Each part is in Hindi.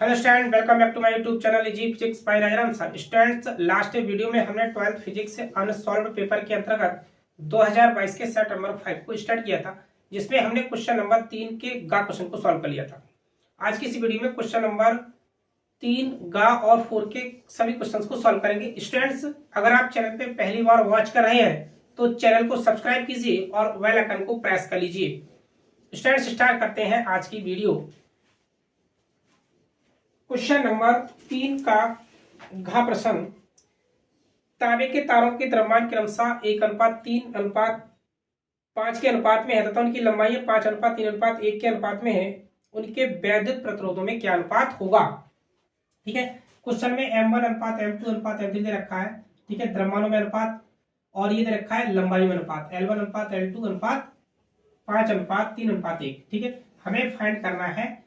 Hello student, welcome back to my YouTube channel easy physics by Rajaram sir. Students, last video में हमने 12th फिजिक्स से अनसॉल्व्ड पेपर के अंतर्गत 2022 के सेट नंबर 5 को स्टार्ट किया था, जिसमें हमने क्वेश्चन नंबर 3 के गा क्वेश्चन को सॉल्व कर लिया था। आज की इस वीडियो में क्वेश्चन नंबर 3 गा और 4 के सभी क्वेश्चन को सॉल्व करेंगे। स्टूडेंट्स, अगर आप चैनल पे पहली बार वॉच कर रहे हैं तो चैनल को सब्सक्राइब कीजिए और बेल आइकन को प्रेस कर लीजिए। स्टूडेंट्स, स्टार्ट करते हैं आज की वीडियो। क्वेश्चन नंबर 3 का घ प्रश्न, तांबे के तारों के द्रव्यमान क्रमशः 1:3:5 के अनुपात में है तथा उनकी लंबाई 5:3:1 के अनुपात में है। उनके वैद्युत प्रतिरोधों में क्या अनुपात होगा? ठीक है, क्वेश्चन में M1:M2:M3 दे रखा है। ठीक है, द्रव्यमानों में अनुपात, और ये दे रखा है लंबाई में अनुपात L1:L2:5:3:1। ठीक है, हमें फाइंड करना है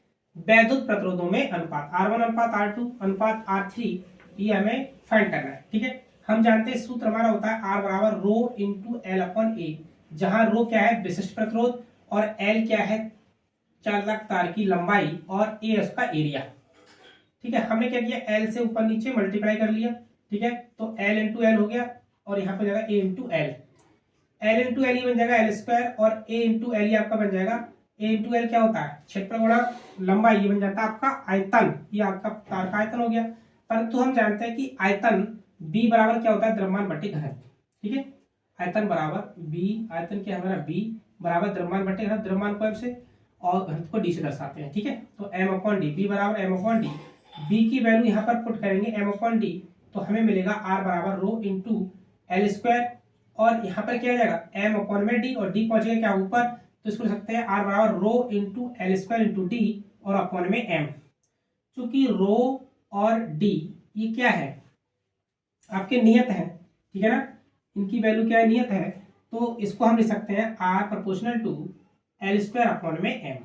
वैद्युत प्रतिरोधों में अनुपात R1:R2:R3, ये हमें फाइंड करना है। ठीक है, हम जानते हैं सूत्र हमारा होता है R बराबर रो इंटू L/A, जहां रो क्या है विशिष्ट प्रतिरोध और L क्या है चालक तार की लंबाई और A उसका एरिया। ठीक है, हमने क्या किया, L से ऊपर नीचे मल्टीप्लाई कर लिया। ठीक है, तो L इंटू एल हो गया और यहाँ पे जाएगा A into L. L into L बन जाएगा L² और A इंटू एल आपका बन जाएगा A इंटू एल। क्या होता है क्षेत्रफल गुणा लंबाई, ये बन जाता है आपका आयतन। ये आपका तार का आयतन हो गया। परंतु हम जानते हैं कि आयतन B बराबर क्या होता है द्रव्यमान बटे घनत्व। ठीक है, आयतन बराबर B, आयतन क्या हमारा B बराबर द्रव्यमान बटे घनत्व। द्रव्यमान को M से और घनत्व को D से दर्शाते हैं। ठीक है, तो M/D, B बराबर M/D। B की वैल्यू यहाँ पर पुट करेंगे M/D, तो हमें मिलेगा R बराबर रो इंटू L², और यहाँ पर क्या आ जाएगा M/D, और D पहुंच गया क्या ऊपर, तो इसको लिख सकते हैं R बराबर rho into L² into D और अपॉन में M। चूंकि रो और D ये क्या है आपके नियत है, ठीक है ना, इनकी वैल्यू क्या है नियत है, तो इसको हम लिख सकते हैं R proportional to L² upon में M।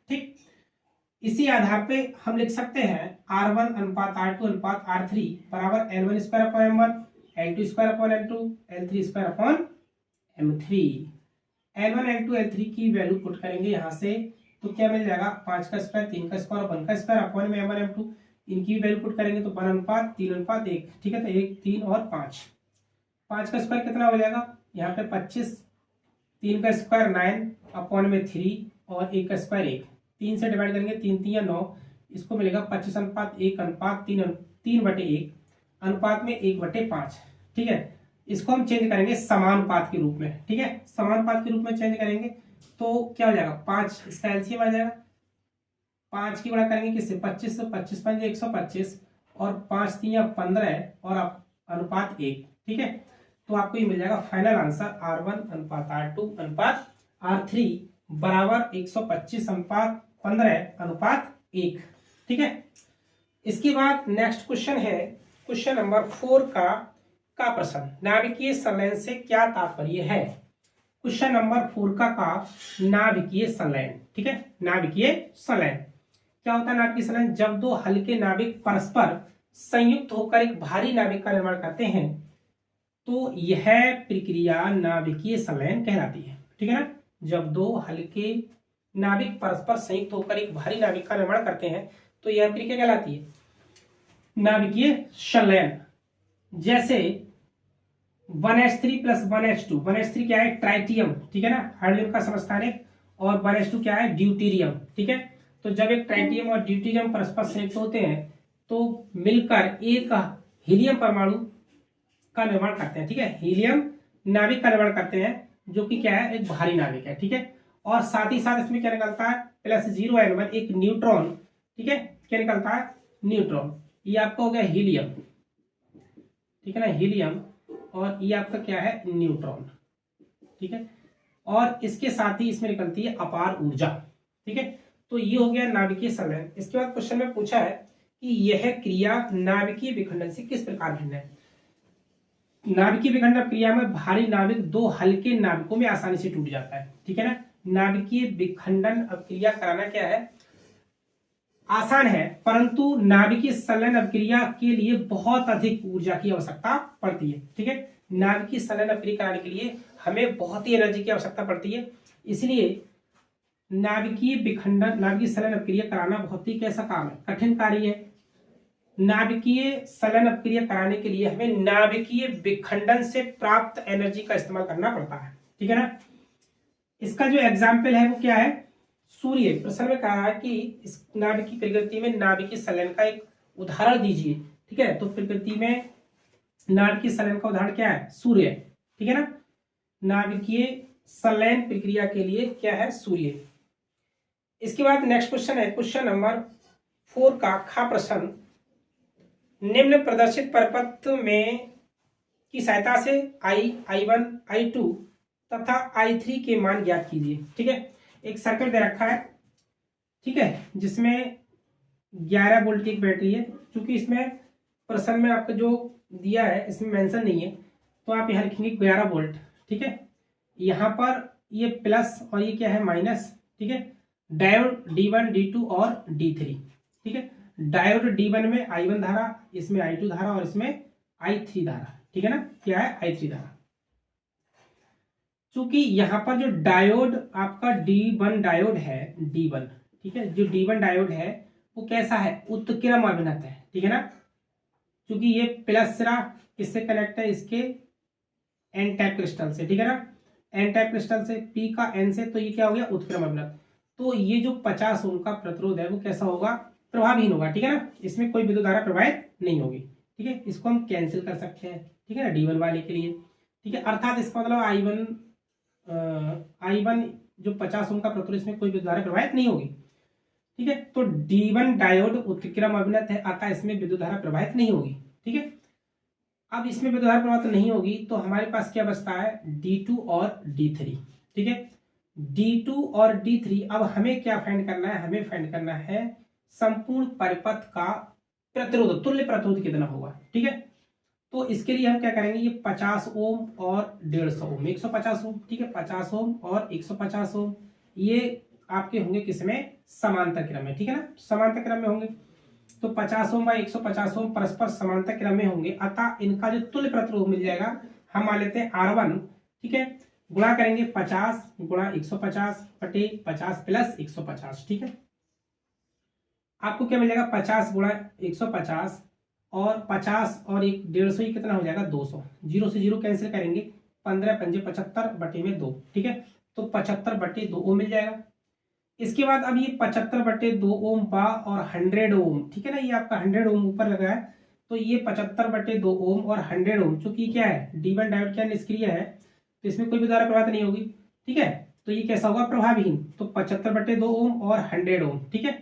ठीक, इसी आधार पे हम लिख सकते हैं R1:R2:R3 बराबर L1² upon M1, L2² upon M2, L3² upon M3। L1, L2, L3 की वैल्यू पुट करेंगे यहाँ से, तो क्या मिल जाएगा 5 का स्क्वायर, 3 का स्क्वायर और 1 का स्क्वायर अपॉन में M1, M2। इनकी वैल्यू पुट करेंगे तो 1:3:1। ठीक है, तो 1, 3 और 5। 5 का स्क्वायर कितना हो जाएगा यहाँ पे 25, 3 का स्क्वायर 9 अपॉन में 3 और 1 का स्क्वायर 1। 3 से डिवाइड करेंगे 3 3 या 9, इसको मिलेगा 25:1:3/1 अनुपात में 1/5। ठीक है, इसको हम चेंज करेंगे समानुपात के रूप में। ठीक है, समानुपात के रूप में चेंज करेंगे तो क्या हो जाएगा 5, इसका एलसीएम आ जाएगा। 5 की गुणा करेंगे किससे 25 से, 25 5 125 और 5 3 15 और अनुपात 1। ठीक है, तो आपको ये मिल जाएगा फाइनल आंसर R1:R2:R3 बराबर 125:15:1। ठीक है, इसके बाद नेक्स्ट क्वेश्चन है क्वेश्चन नंबर 4 का प्रश्न, नाभिकीय संलयन से क्या तात्पर्य है? क्वेश्चन नंबर 4 का नाभिकीय संलयन। ठीक है, नाभिकीय संलयन क्या होता है? नाभिकीय संलयन जब दो हल्के नाभिक परस्पर संयुक्त होकर एक भारी नाभिक का निर्माण करते हैं तो यह प्रक्रिया नाभिकीय संलयन कहलाती है। ठीक है ना, जब दो हल्के नाभिक परस्पर संयुक्त होकर एक भारी नाभिक का निर्माण करते हैं तो यह प्रक्रिया कहलाती है नाभिकीय संलयन। जैसे 1H3 प्लस 1H2, 1H3 क्या है ट्राइटियम, ठीक है ना, हाइड्रोजन का समस्थान है, और 1H2 क्या है ड्यूटेरियम। ठीक है, तो जब एक ट्राइटियम और ड्यूटेरियम परस्पर संयुक्त होते हैं तो मिलकर एक हीलियम परमाणु का निर्माण करते हैं। ठीक है, हीलियम नाभिक का निर्माण करते हैं जो कि क्या है एक भारी नाभिक है। ठीक है, और साथ ही साथ इसमें क्या निकलता है +0N1 एक न्यूट्रॉन। ठीक है, क्या निकलता है न्यूट्रॉन। ये आपका हो गया हीलियम, ठीक है ना, हीलियम, और ये आपका क्या है न्यूट्रॉन। ठीक है, और इसके साथ ही इसमें निकलती है अपार ऊर्जा। ठीक है, तो ये हो गया नाभिकीय संलयन। इसके बाद क्वेश्चन में पूछा है कि यह क्रिया नाभिकीय विखंडन से किस प्रकार भिन्न है? नाभिकीय विखंडन क्रिया में भारी नाभिक दो हल्के नाभिकों में आसानी से टूट जाता है। ठीक है ना, नाभिकीय विखंडन अभिक्रिया कराना क्या है आसान है, परंतु नाभिकीय संलयन अभिक्रिया के लिए बहुत अधिक ऊर्जा की आवश्यकता पड़ती है। ठीक है, नाभिकीय संलयन अभिक्रिया कराने के लिए हमें बहुत ही एनर्जी की आवश्यकता पड़ती है, इसलिए नाभिकीय विखंडन, नाभिकीय संलयन अपक्रिया कराना बहुत ही कैसा काम है, कठिन कार्य है। नाभिकीय संलयन अपक्रिया कराने के लिए हमें नाभिकीय विखंडन से प्राप्त एनर्जी का इस्तेमाल करना पड़ता है, ठीक है ना। इसका जो एग्जाम्पल है वो क्या है, सूर्य। प्रश्न में कहा है कि इस नाभिकीय प्रकृति में नाभिकीय संलयन का एक उदाहरण दीजिए, ठीक है। तो प्रकृति में नाभिकीय संलयन का उदाहरण क्या है, सूर्य, ठीक है ना। नाभिकीय संलयन प्रक्रिया के लिए क्या है, सूर्य। इसके बाद नेक्स्ट क्वेश्चन है क्वेश्चन नंबर 4 का खा प्रश्न। निम्न प्रदर्शित परपथ में की सहायता से I1, I2 तथा I3 के मान ज्ञात कीजिए, ठीक है। एक सर्किट दे रखा है, ठीक है, जिसमें 11 वोल्ट की एक बैटरी है। क्योंकि इसमें प्रश्न में आपको जो दिया है इसमें मेंशन नहीं है, तो आप यहाँ लिखेंगे 11 वोल्ट, ठीक है। यहाँ पर ये प्लस और ये क्या है, माइनस, ठीक है। डायोड D1, D2 और D3, ठीक है। डायोड D1 में I1 धारा, इसमें I2 धारा और इसमें I3 धारा, ठीक है ना। क्या है, I3 धारा। चूंकि यहाँ पर जो डायोड आपका D1 डायोड है, D1, ठीक है, जो D1 डायोड है वो कैसा है, उत्क्रम अभिनत है, ठीक है ना। क्योंकि ये प्लस सिरा किससे कनेक्ट है, इसके एन टाइप क्रिस्टल से, ठीक है ना। एन टाइप क्रिस्टल से, पी का एन से, तो ये क्या हो गया, उत्क्रम अभिनत। तो ये जो 50 ओम का प्रतिरोध है वो कैसा होगा, प्रभावहीन होगा, ठीक है ना। इसमें कोई विद्युत धारा प्रवाहित नहीं होगी, ठीक है। इसको हम कैंसिल कर सकते हैं, ठीक है ना, D1 वाले के लिए, ठीक है। अर्थात इसका मतलब I1 जो 50 ओम का प्रतिरोध, इसमें कोई विद्युत धारा प्रवाहित नहीं होगी, ठीक है। तो D1 डायोड उत्क्रम अभिनत है, अतः इसमें विद्युत धारा प्रवाहित नहीं होगी, ठीक है। अब इसमें विद्युत धारा प्रवाहित नहीं होगी तो हमारे पास क्या बचता है, D2 और D3, ठीक है। D2 और D3। अब हमें क्या फाइंड करना है, हमें फाइंड करना है संपूर्ण परिपथ का प्रतिरोध, तुल्य प्रतिरोध कितना होगा, ठीक है। तो इसके लिए हम क्या करेंगे, ये 50 ओम और 150 ओम, 150 ओम, ठीक है। 50 ओम और 150 ओम ये आपके होंगे किसमें, समांतर क्रम में, ठीक है ना, समांतर क्रम में होंगे। तो 50 ओम बाई 150 ओम परस्पर समांतर क्रम में होंगे, अतः इनका जो तुल्य प्रतिरोध मिल जाएगा, हम मान लेते हैं R1, ठीक है। गुणा करेंगे 50 गुणा 150 बटे 50 प्लस 150, ठीक है। आपको क्या मिल जाएगा, 50 गुणा 150 और 50 और 150 ही कितना हो जाएगा, 200। 0 से 0 कैंसिल करेंगे, 15 पंजे 75 बटे में 2, ठीक है। तो 75 बटे 2 ओम मिल जाएगा। इसके बाद अब ये 75 बटे 2 ओम बा और 100 ओम, ठीक है ना, ये आपका 100 ओम ऊपर लगा है। तो ये 75 बटे 2 ओम और 100 ओम, चूंकि क्या है, D1 डायोड क्या निष्क्रिय है, तो इसमें कोई भी धारा प्रवाहित नहीं होगी, ठीक है। तो ये कैसा होगा, प्रभावहीन। तो 75 बटे 2 ओम और 100 ओम, ठीक है।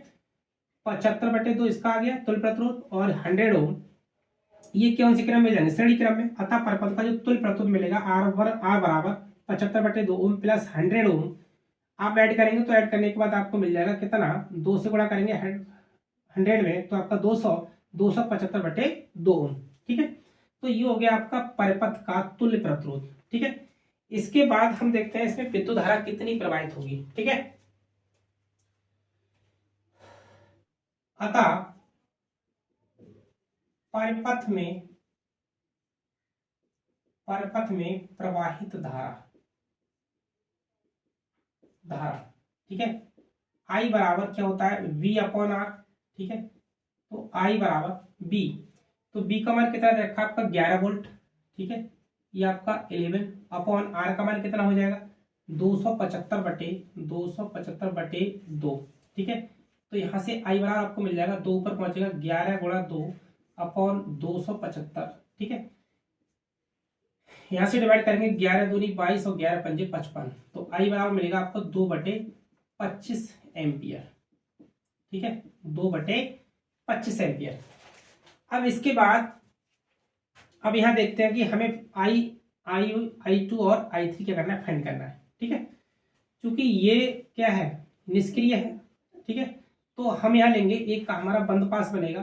75 बटे 2 इसका आ गया तुल्य प्रतिरोध, और 100 ओम ये कौन से क्रम में जाने, श्रेणी क्रम में। अतः परपथ का जो तुल्य प्रतिरोध मिलेगा R बराबर 75 बटे 2 ओम प्लस 100 ओम। आप ऐड करेंगे तो ऐड करने के बाद आपको मिल जाएगा कितना, 2 से गुणा करेंगे 100 में तो आपका 275 बटे 2 ओम, ठीक है। तो ये हो गया आपका परिपथ का तुल्य प्रतिरोध, ठीक है। इसके बाद हम देखते हैं इसमें विद्युत धारा कितनी प्रवाहित होगी, ठीक है। अतः परिपथ में प्रवाहित धारा, ठीक है। I बराबर क्या होता है, V अपॉन R, ठीक है। तो I बराबर B, तो B का मान कितना रखा आपका 11 वोल्ट, ठीक है। ये आपका 11 अपॉन R का मान कितना हो जाएगा, 275 बटे 2, ठीक है। तो यहाँ से I बराबर आपको मिल जाएगा 2 ऊपर पहुंचेगा 11 गुणा 2 अपॉन 275, ठीक है। यहाँ से डिवाइड करेंगे 11 दूनी 22 और 11 पंजे 55, तो I बराबर मिलेगा आपको 2/25 एम्पियर, ठीक है, 2/25 एम्पियर। अब इसके बाद अब यहाँ देखते हैं कि हमें I2 और I3 क्या करना है, फाइंड करना है, ठीक है। क्योंकि ये क्या है, निष्क्रिय है, ठीक है। तो हम यहाँ लेंगे एक का हमारा बंद पास बनेगा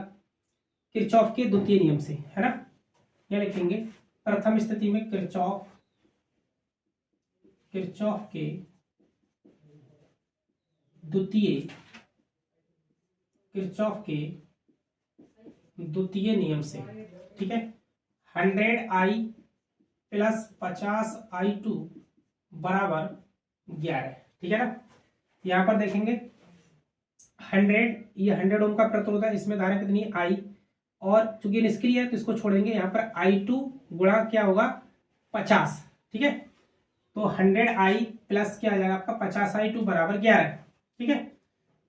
किरचॉफ के द्वितीय नियम से, है ना। यहाँ लिखेंगे प्रथम स्थिति में किरचॉफ के द्वितीय नियम से, ठीक है। 100I प्लस 50I2 बराबर 11, ठीक है ना। यहाँ पर देखेंगे 100, ये 100 ओम का प्रतिरोध है, इसमें धारा कितनी है I, और चूंकि निष्क्रिय है तो इसको छोड़ेंगे, यहाँ पर I2 गुणा क्या होगा 50, ठीक है। तो 100I प्लस क्या आ जाएगा आपका 50I2 बराबर 11, ठीक है।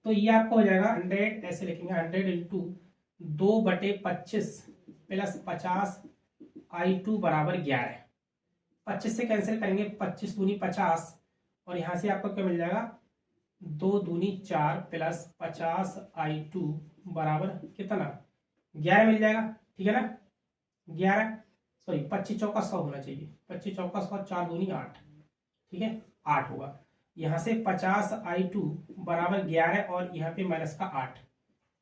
तो ये आपको हो जाएगा 100, ऐसे लिखेंगे 100 इंटू 2/25 प्लस 50I2 बराबर 11। 25 से कैंसिल करेंगे, 25 दूनी 50, और यहाँ से आपको क्या मिल जाएगा 2 दूनी 4 प्लस 50I2 बराबर कितना 11 मिल जाएगा, ठीक है ना। 11 सॉरी 25 चौका 100 होना चाहिए, 25 चौका 100, 4 दूनी 8, ठीक है 8 होगा। यहाँ से 50I2 बराबर 11 और यहाँ पे माइनस का 8,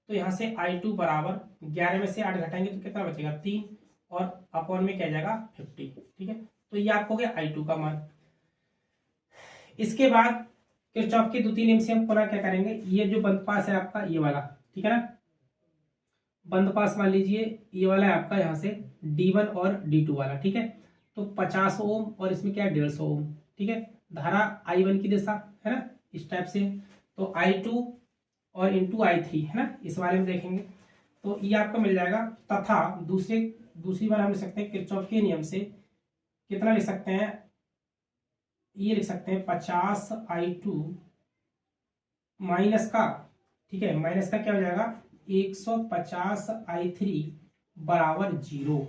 तो यहाँ से I2 बराबर 11 में से 8 घटाएंगे तो कितना बचेगा 3, और अपॉन में क्या जाएगा 50, ठीक है। तो ये आपको गया I2 का मान। इसके बाद किरचॉफ के द्वितीय नियम से हम पुनः क्या करेंगे, ये जो बंद पास है आपका ये वाला, ठीक है ना, बंद पास मान लीजिए ये वाला है आपका, यहाँ से D1 और D2 वाला, ठीक है। तो 50 ओम और इसमें क्या है 150 ओम, ठीक है। धारा I1 की दिशा है ना इस टाइप से, तो I2 और इंटू I3 है ना, इस बारे में देखेंगे। तो ये आपको मिल जाएगा, तथा दूसरी बार हम लिख सकते हैं किरचॉफ के नियम से कितना लिख सकते हैं, ये लिख सकते हैं 50I2 माइनस का, ठीक है, माइनस का क्या हो जाएगा 150I3 बराबर 0,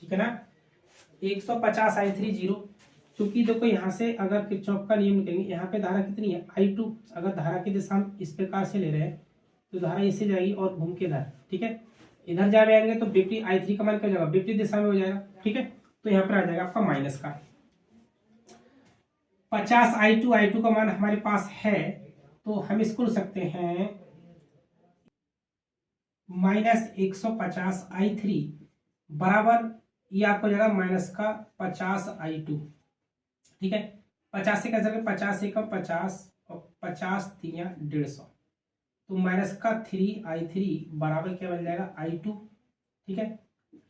ठीक है ना। 150I3 0, क्योंकि देखो यहाँ से अगर किरचॉफ का नियम निकलेंगे, यहाँ पे धारा कितनी है I2, अगर धारा की दिशा हम इस प्रकार से ले रहे हैं तो धारा इससे जाएगी और घूम के इधर, ठीक है, इधर जा आएंगे तो विपरीत I3 का मान क्या हो जाएगा विपरीत दिशा में हो जाएगा, ठीक है। तो यहाँ पर आ जाएगा आपका माइनस का 50I2 का मान हमारे पास है, तो हम इसको लिख सकते हैं माइनस 150I3 बराबर, ये आपको जाएगा माइनस का 50I2, ठीक है। 50 से कैसे 50 से कम 50 और 50 3 150, तो माइनस का 3I3 बराबर क्या बन जाएगा I2, ठीक है।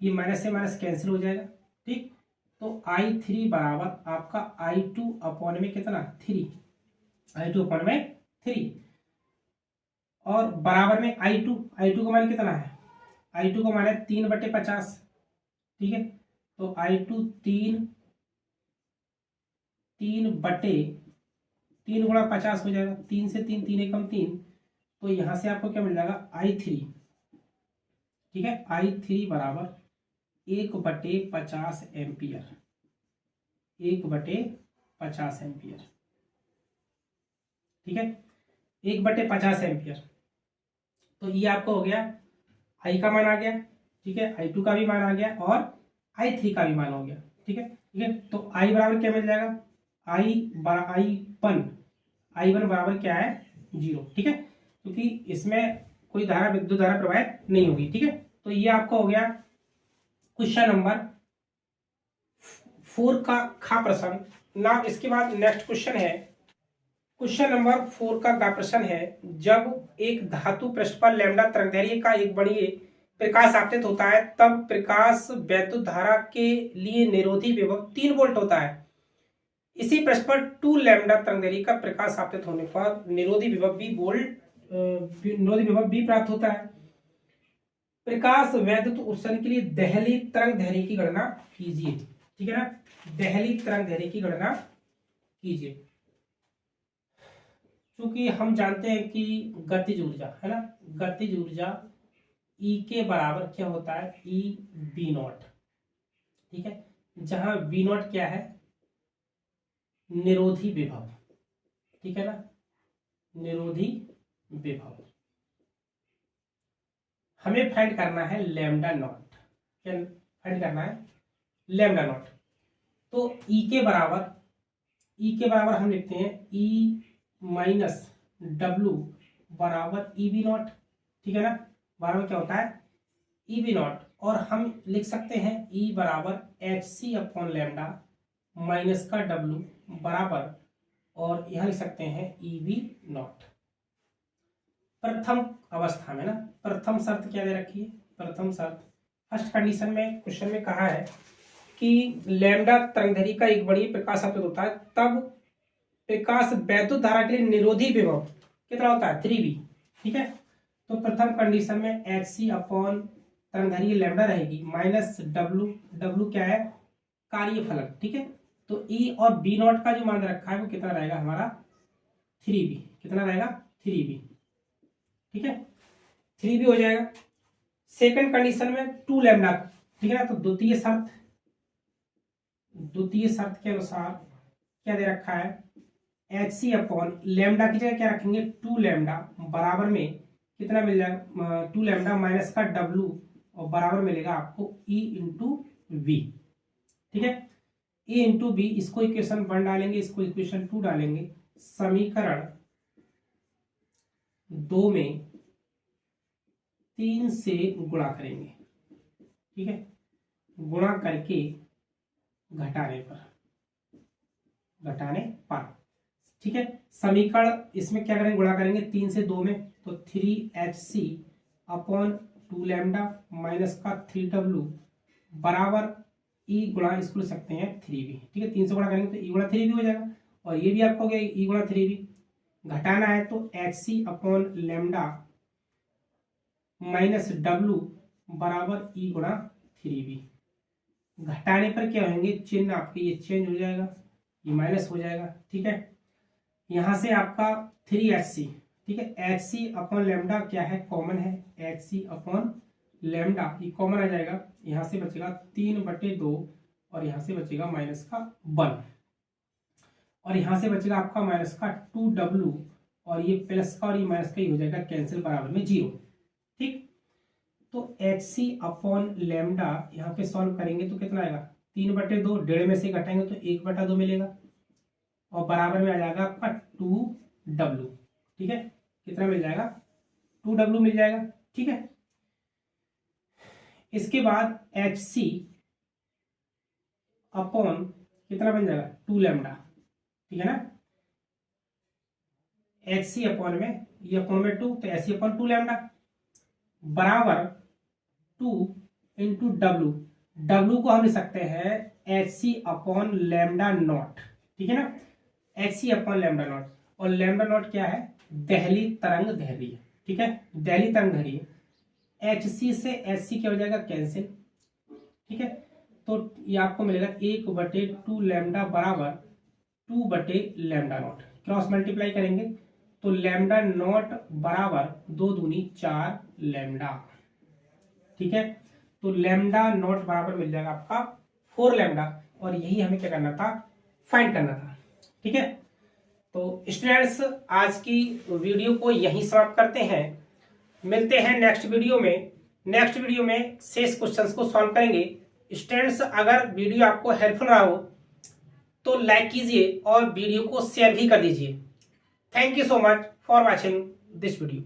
ये माइनस से माइनस कैंसिल हो जाएगा, ठीक। तो I3 बराबर आपका I2 अपॉन में कितना 3, I2 अपॉन में 3, और बराबर में I2 का मान कितना है, I2 का मान है 3/50, ठीक है। तो I2 3 गुणा 50 हो जाएगा, 3 से 3 3 एकम 3, तो यहां से आपको क्या मिल जाएगा I3, ठीक है, I3 बराबर 1/50 एम्पियर, 1/50 एम्पियर, ठीक है, 1/50 एम्पियर। तो ये आपको हो गया I का मान आ गया, ठीक है, I2 का भी मान आ गया और I3 का भी मान हो गया, ठीक है, ठीक है। तो I बराबर क्या मिल जाएगा I1 बराबर क्या है 0, ठीक है, क्योंकि इसमें कोई धारा विद्युत धारा प्रवाहित नहीं होगी, ठीक है। तो ये आपको हो गया क्वेश्चन नंबर 4 का खा प्रश्न। ना इसके बाद नेक्स्ट क्वेश्चन है, क्वेश्चन नंबर 4 का प्रश्न है, जब एक धातु पृष्ठ पर लैम्डा तरंगदैर्घ्य का एक बड़ी प्रकाश आपतित होता है तब प्रकाश वैद्युत धारा के लिए निरोधी विभव 3 वोल्ट होता है। इसी पृष्ठ पर 2 लैम्डा तरंगदैर्घ्य का प्रकाश आपतित होने पर निरोधी विभव भी प्राप्त होता है। प्रकाश वैद्युत उत्सर्जन के लिए देहली तरंगदैर्घ्य की गणना कीजिए, ठीक है ना, देहली तरंगदैर्घ्य की गणना कीजिए। क्योंकि हम जानते हैं कि गतिज ऊर्जा है ना, गतिज ऊर्जा E के बराबर क्या होता है EV0, ठीक है, जहां V0 क्या है निरोधी विभव, ठीक है ना, निरोधी विभव। हमें फाइंड करना है लैम्डा नॉट, क्या फाइंड करना है लैम्डा नॉट। तो E के बराबर हम लिखते हैं E माइनस W बराबर EV0, ठीक है ना, बराबर क्या होता है EV0, और हम लिख सकते हैं E बराबर HC अपॉन लैम्डा माइनस का W बराबर, और यहां लिख सकते हैं EV0। प्रथम अवस्था में ना, प्रथम शर्त क्या दे रखी है, प्रथम शर्त फर्स्ट कंडीशन में क्वेश्चन में कहा है कि लैम्डा तरंगदैर्घ्य का एक बड़ी प्रकाश आपतित होता है तब प्रकाश वैद्युत धारा के लिए निरोधी विभव कितना होता है 3b। ठीक है, तो प्रथम कंडीशन में Hc अपॉन तरंगधैर्घ्य लैम्डा रहेगी माइनस डब्लू, डब्लू क्या है कार्य फलक। ठीक है, तो E और B नॉट का जो मान रखा है वो कितना रहेगा हमारा 3b, कितना रहेगा 3b। ठीक है, 3b हो जाएगा। सेकंड कंडीशन में 2 लैम्डा, ठीक है ना, तो द्वितीय शर्त के अनुसार क्या दे रखा है Hc अपॉन लैम्डा की जगह क्या रखेंगे 2 लैम्डा बराबर में कितना मिल जाएगा 2 लैम्डा माइनस का W और बराबर मिलेगा आपको E इंटू वी। ठीक है, E इंटू बी, इसको इक्वेशन 1 डालेंगे, इसको इक्वेशन 2 डालेंगे, समीकरण 2 में 3 से गुणा करेंगे। ठीक है, गुणा करके घटाने पर। ठीक है, समीकरण इसमें क्या करेंगे गुणा करेंगे 3 से 2 में, तो 3Hc अपॉन 2 लैम्डा माइनस का 3W बराबर E गुणा इसको लिख सकते हैं 3b। ठीक है, 3 से गुणा करेंगे तो E गुणा 3b हो जाएगा, और ये भी आपको हो गया E गुणा 3b। घटाना है तो Hc upon lambda minus W बराबर E गुणा 3b। घटाने पर क्या होंगे चिन्ह आपके ये चेंज हो जाएगा, ये माइनस हो जाएगा। ठीक है, यहां से आपका 3Hc, ठीक है, Hc अपॉन लैम्डा क्या है कॉमन है, Hc अपॉन लैम्डा ये कॉमन आ जाएगा, यहां से बचेगा 3/2 और यहां से बचेगा माइनस का 1 और यहां से बचेगा आपका माइनस का 2W और ये प्लस का और ये माइनस का ही हो जाएगा कैंसिल बराबर में 0। ठीक, तो Hc अपॉन लैम्डा यहाँ पे सॉल्व करेंगे तो कितना आएगा 3/2, डेढ़ में से घटाएंगे तो 1/2 मिलेगा और बराबर में आ जाएगा आपका 2W। ठीक है, कितना मिल जाएगा 2W मिल जाएगा। ठीक है, इसके बाद Hc अपॉन कितना बन जाएगा 2 लैम्डा। ठीक है ना, Hc अपॉन में ये अपॉन में 2, तो Hc अपॉन 2 लैम्डा बराबर 2 इंटू W। W को हम लिख सकते हैं Hc अपॉन लैम्डा नॉट। ठीक है ना, Hc अपॉन लैम्डा नॉट, और लैम्डा नॉट क्या है दहली तरंग धैर्घ्य। ठीक है, दहली तरंग धैर्घ्य, Hc से Hc क्या हो जाएगा कैंसिल। ठीक है, तो ये आपको मिलेगा 1/2 लैम्डा बराबर 2/लैम्डा नॉट, क्रॉस मल्टीप्लाई करेंगे तो लैम्डा नॉट बराबर 2 दूनी 4 लैम्डा। ठीक है, तो लैम्डा नॉट बराबर मिल जाएगा आपका 4 लैम्डा, और यही हमें क्या करना था फाइंड करना था। ठीक है, तो स्टूडेंट्स आज की वीडियो को यहीं समाप्त करते हैं, मिलते हैं नेक्स्ट वीडियो में। नेक्स्ट वीडियो में शेष क्वेश्चंस को सॉल्व करेंगे। स्टूडेंट्स अगर वीडियो आपको हेल्पफुल रहा हो तो लाइक कीजिए और वीडियो को शेयर भी कर दीजिए। Thank you so much for watching this video.